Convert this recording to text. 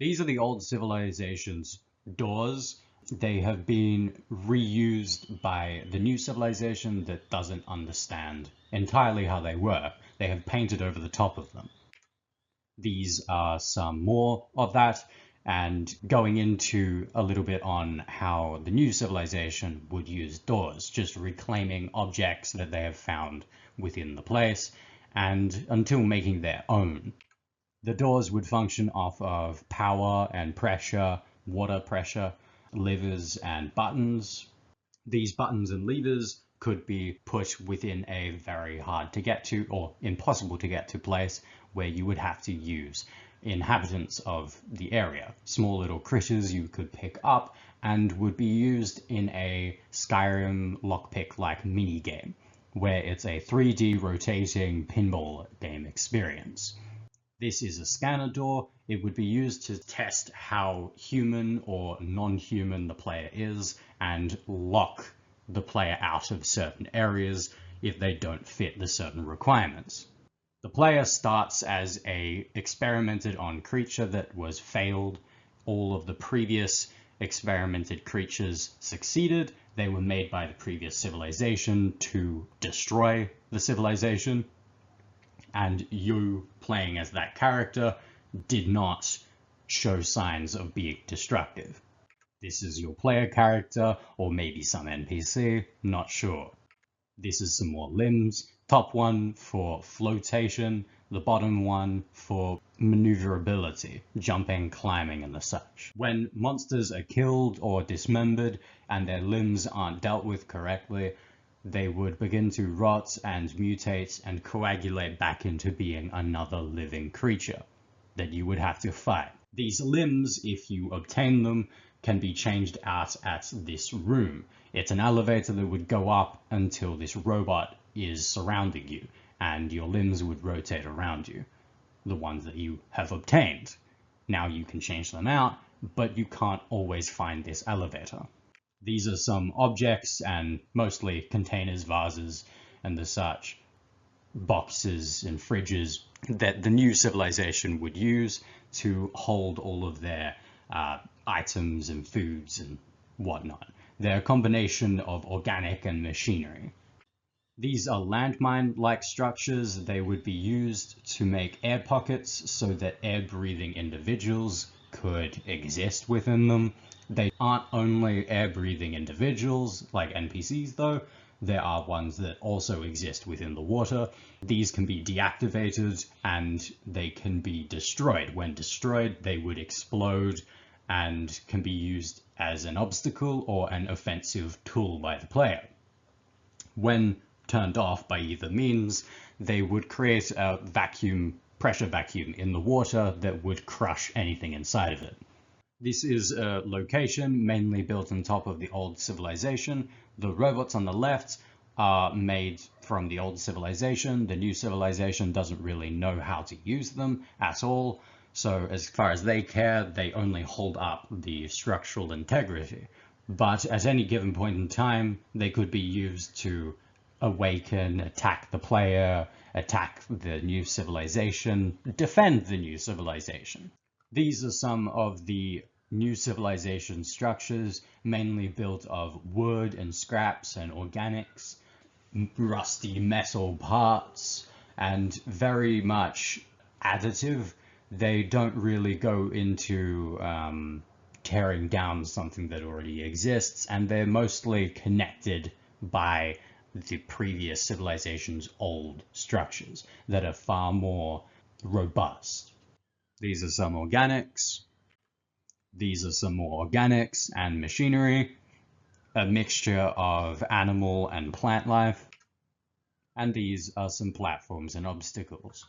These are the old civilization's doors. They have been reused by the new civilization that doesn't understand entirely how they work. They have painted over the top of them. These are some more of that, and going into a little bit on how the new civilization would use doors, just reclaiming objects that they have found within the place, and until making their own. The doors would function off of power and pressure, water pressure, levers and buttons. These buttons and levers could be put within a very hard to get to or impossible to get to place where you would have to use inhabitants of the area. Small little critters you could pick up and would be used in a Skyrim lockpick-like mini game where it's a 3D rotating pinball game experience. This is a scanner door. It would be used to test how human or non-human the player is and lock the player out of certain areas if they don't fit the certain requirements. The player starts as a experimented on creature that was failed. All of the previous experimented creatures succeeded. They were made by the previous civilization to destroy the civilization. And you, playing as that character, did not show signs of being destructive. This is your player character, or maybe some NPC, not sure. This is some more limbs. Top one for flotation, the bottom one for maneuverability, jumping, climbing, and the such. When monsters are killed or dismembered and their limbs aren't dealt with correctly, they would begin to rot and mutate and coagulate back into being another living creature that you would have to fight. These limbs, if you obtain them, can be changed out at this room. It's an elevator that would go up until this robot is surrounding you, and your limbs would rotate around you, the ones that you have obtained. Now you can change them out, but you can't always find this elevator. These are some objects, and mostly containers, vases, and the such, boxes and fridges that the new civilization would use to hold all of their items and foods and whatnot. They're a combination of organic and machinery. These are landmine-like structures. They would be used to make air pockets so that air-breathing individuals could exist within them. They aren't only air-breathing individuals like NPCs though, there are ones that also exist within the water. These can be deactivated and they can be destroyed. When destroyed, they would explode and can be used as an obstacle or an offensive tool by the player. When turned off by either means, they would create a pressure vacuum in the water that would crush anything inside of it. This is a location mainly built on top of the old civilization. The robots on the left are made from the old civilization. The new civilization doesn't really know how to use them at all. So as far as they care, they only hold up the structural integrity. But at any given point in time, they could be used to awaken, attack the player, attack the new civilization, defend the new civilization. These are some of the new civilization structures, mainly built of wood and scraps and organics, rusty metal parts, and very much additive. They don't really go into tearing down something that already exists, and they're mostly connected by the previous civilization's old structures that are far more robust. These are some organics. These are some more organics and machinery, a mixture of animal and plant life. And these are some platforms and obstacles.